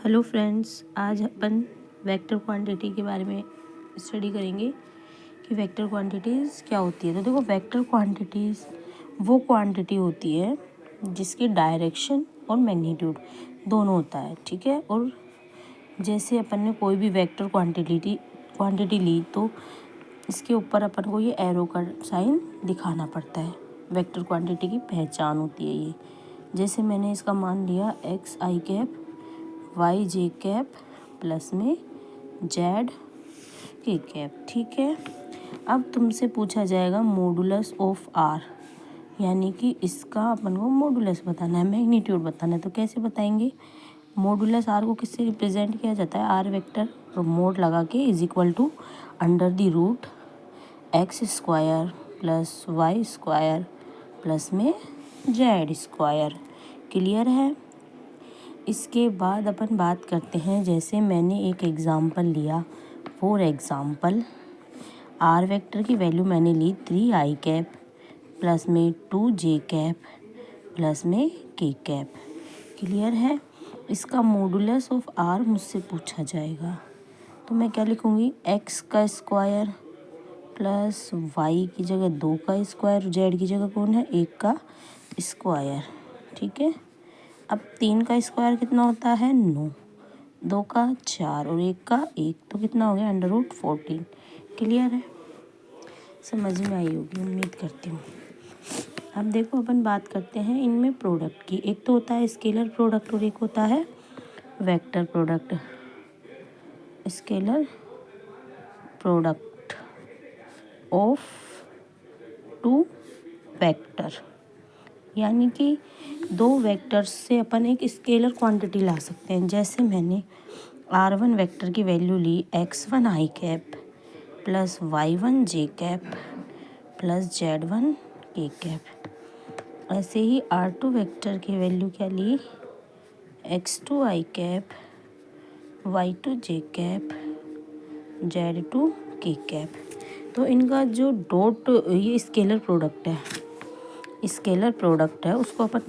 Hello friends, आज अपन vector quantity के बारे में स्टडी करेंगे कि वेक्टर क्वांटिटीज़ क्या होती है। तो देखो, वेक्टर क्वांटिटीज़ वो क्वांटिटी होती है जिसकी डायरेक्शन और मैग्नीट्यूड दोनों होता है, ठीक है। और जैसे अपन ने कोई भी वेक्टर क्वांटिटी ली तो इसके ऊपर अपन को ये एरो का साइन दिखाना पड़ता है। वेक्टर क्वांटिटी की पहचान होती है ये। जैसे मैंने इसका मान लिया एक्स आई कैप वाई जे कैप प्लस में जेड के कैप, ठीक है। अब तुमसे पूछा जाएगा मॉडुलस ऑफ आर, यानी कि इसका अपन को मॉडुलस बताना है, मैग्नीट्यूड बताना है। तो कैसे बताएंगे? मॉडुलस आर को किससे रिप्रेजेंट किया जाता है? आर वेक्टर और मोड लगा के is equal to under the root x square plus y square plus में जेड स्क्वायर। क्लियर है? इसके बाद अपन बात करते हैं, जैसे मैंने एक एग्ज़ाम्पल लिया। फॉर एग्ज़ाम्पल आर वेक्टर की वैल्यू मैंने ली 3 आई कैप प्लस में 2 जे कैप प्लस में के कैप। क्लियर है? इसका मॉडुलस ऑफ आर मुझसे पूछा जाएगा तो मैं क्या लिखूँगी? एक्स का स्क्वायर प्लस वाई की जगह 2 का स्क्वायर, जेड की जगह कौन है? 1 का स्क्वायर, ठीक है। अब 3 का स्क्वायर कितना होता है? 9, 2 का 4 और 1 का 1, तो कितना हो गया? Under root 14। क्लियर है? समझ में आई होगी, उम्मीद करती हूँ। अब देखो, अपन बात करते हैं इनमें प्रोडक्ट की। एक तो होता है स्केलर प्रोडक्ट और एक होता है vector product. Scalar product of two vector, यानी कि दो वेक्टर्स से अपन एक स्केलर क्वांटिटी ला सकते हैं। जैसे मैंने r1 वेक्टर की वैल्यू ली x1 आई कैप प्लस y1 जे कैप प्लस z1 के कैप। ऐसे ही r2 वेक्टर की वैल्यू क्या ली? x2 आई कैप y2 जे कैप z2 के कैप। तो इनका जो डॉट, ये स्केलर प्रोडक्ट है, उसको अपन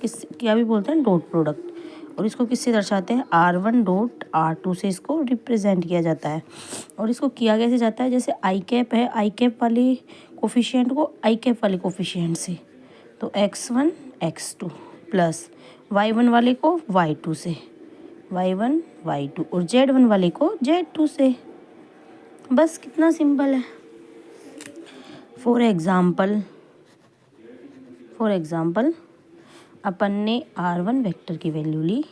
क्या भी बोलते हैं? Dot product. और इसको किससे दर्शाते हैं? r1 डॉट r2 से इसको रिप्रेजेंट किया जाता है। और इसको किया कैसे जाता है? जैसे आई कैप है, आई कैप वाले कोफिशिएंट को आई कैप वाले कोफिशिएंट से, तो x1 x2 प्लस y1 वाले को y2 से, y1 y2, और z1 वाले को z2 से। बस कितना सिंपल है। फॉर एग्ज़ाम्पल अपन ने r1 वेक्टर की वैल्यू ली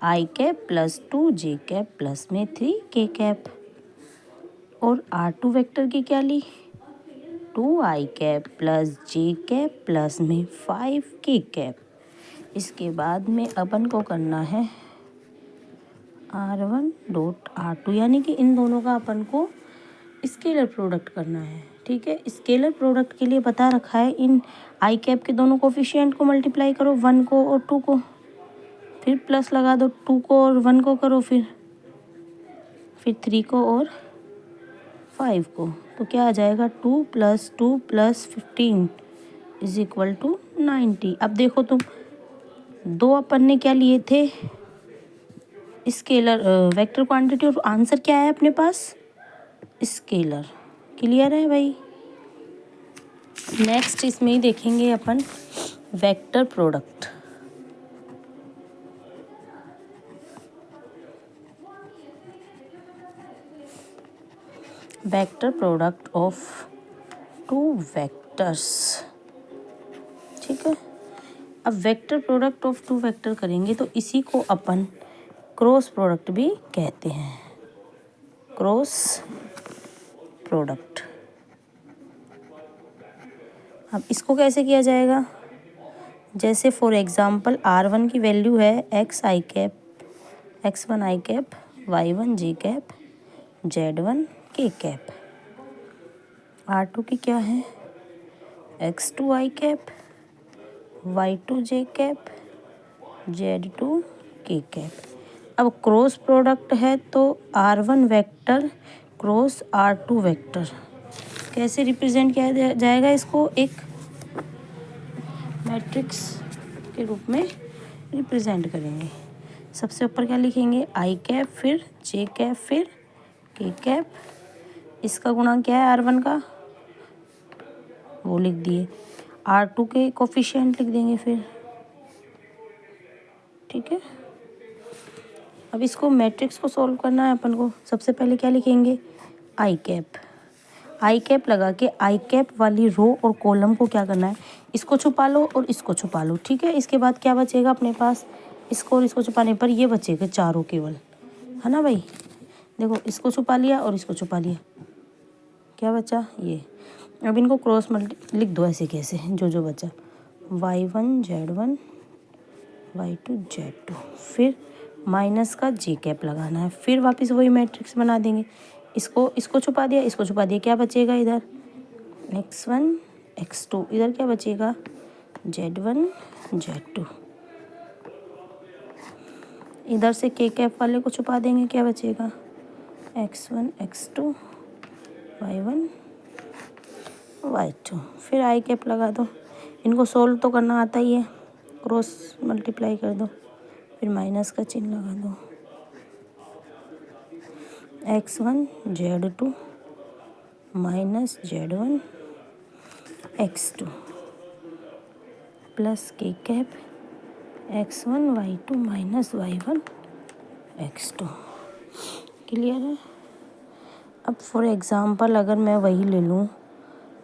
आई कैप प्लस 2 जे कैप प्लस में 3 के कैप, और r2 वेक्टर की क्या ली? 2 आई कैप प्लस जे कैप प्लस में 5 के कैप। इसके बाद में अपन को करना है r1 डॉट r2, यानी कि इन दोनों का अपन को स्केलर प्रोडक्ट करना है, ठीक है। स्केलर प्रोडक्ट के लिए बता रखा है, इन आई कैप के दोनों कोफिशिएंट को मल्टीप्लाई करो, 1 को और 2 को, फिर प्लस लगा दो, 2 को और 1 को करो, फिर 3 को और 5 को, तो क्या आ जाएगा? 2 + 2 + 15 इज इक्वल टू 90। अब देखो तुम, दो अपन ने क्या लिए थे? स्केलर वेक्टर क्वांटिटी, और आंसर क्या है अपने पास? स्केलर। क्लियर है भाई? नेक्स्ट इसमें ही देखेंगे अपन vector product. Vector product of two vectors, ठीक है। अब vector product of two vector करेंगे तो इसी को अपन क्रॉस प्रोडक्ट भी कहते हैं। Cross product. अब इसको कैसे किया जाएगा? जैसे फॉर एग्ज़ाम्पल r1 की वैल्यू है x1 आई कैप y1 जे कैप z1 के कैप। r2 की क्या है? x2 आई कैप y2 जे कैप z2 के कैप। अब क्रॉस प्रोडक्ट है तो r1 vector cross r2 vector कैसे रिप्रेजेंट किया जाएगा? इसको एक मैट्रिक्स के रूप में रिप्रेजेंट करेंगे। सबसे ऊपर क्या लिखेंगे, आई कैप, फिर जे कैप, फिर के कैप। इसका गुणा क्या है R1 का, वो लिख दिए। R2 के कोफिशिएंट लिख देंगे फिर, ठीक है। अब इसको मैट्रिक्स को सॉल्व करना है अपन को। सबसे पहले क्या लिखेंगे, आई कैप। आई कैप लगा के आई कैप वाली रो और कॉलम को क्या करना है, इसको छुपा लो और इसको छुपा लो, ठीक है। इसके बाद क्या बचेगा अपने पास, इसको और इसको छुपाने पर ये बचेगा चारों केवल, है ना भाई। देखो इसको छुपा लिया और इसको छुपा लिया, क्या बचा ये। अब इनको क्रॉस मल्टी लिख दो ऐसे कैसे, जो बचा, y1 z1 y2 z2, फिर माइनस का जे कैप लगाना है, फिर वापस वही मैट्रिक्स बना देंगे। इसको छुपा दिया, इसको छुपा दिया, क्या बचेगा इधर x1 x2, इधर क्या बचेगा z1 z2। इधर से के कैप वाले को छुपा देंगे, क्या बचेगा x1 x2 y1 y2, फिर आई कैप लगा दो। इनको सोल्व तो करना आता ही है, क्रॉस मल्टीप्लाई कर दो, फिर माइनस का चिन्ह लगा दो। x1 z2 minus z1 x2 plus k cap x1 y2 minus y1 x2। Clear है। अब फॉर एग्ज़ाम्पल अगर मैं वही ले लूँ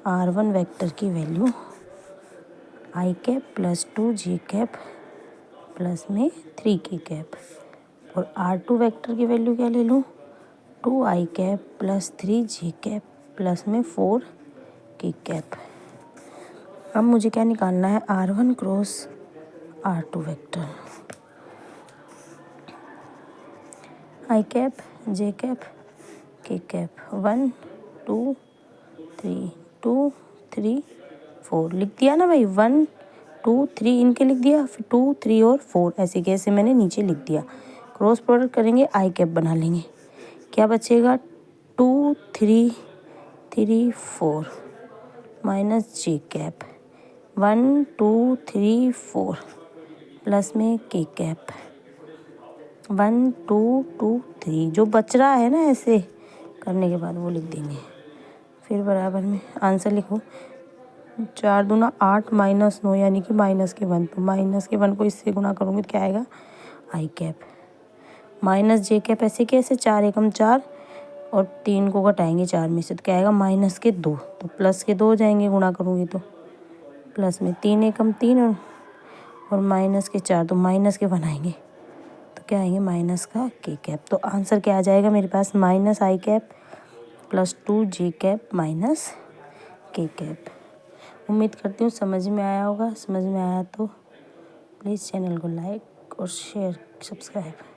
R1 वेक्टर की वैल्यू आई कैप प्लस 2 जी कैप प्लस में 3 के कैप, और R2 वेक्टर की वैल्यू क्या ले लूँ 2 आई कैप प्लस 3 जी कैप प्लस में 4 के कैप। अब मुझे क्या निकालना है, R1 क्रॉस R2 वेक्टर, आई कैप जे कैप के कैप 1 2 3 2 3 4 लिख दिया ना भाई, 1 2 3 इनके लिख दिया, फिर 2 3 और 4 ऐसे कैसे मैंने नीचे लिख दिया। क्रॉस प्रोडक्ट करेंगे, आई कैप बना लेंगे, क्या बचेगा 2 3 3 4 माइनस जे कैप 1 2 3 4 प्लस में के कैप 1 2 2 3, जो बच रहा है ना ऐसे करने के बाद वो लिख देंगे। फिर बराबर में आंसर लिखो, 4 दूना 8 माइनस 9 यानी कि माइनस के 1, तो माइनस के 1 को इससे गुना करूँगी तो क्या आएगा आई कैप माइनस जे कैप, ऐसे कैसे 4 एकम 4 और 3 को घटाएंगे 4 में से तो क्या आएगा माइनस के 2, तो प्लस के 2 हो जाएंगे गुणा करूँगी तो, प्लस में 3 एकम 3 और माइनस के 4 तो माइनस के 1 आएंगे, तो क्या आएंगे माइनस का के कैप। तो आंसर क्या आ जाएगा मेरे पास, माइनस आई कैप प्लस 2 जे कैप माइनस के कैप। उम्मीद करती हूँ समझ में आया होगा। समझ में आया तो प्लीज़ चैनल को लाइक और शेयर सब्सक्राइब।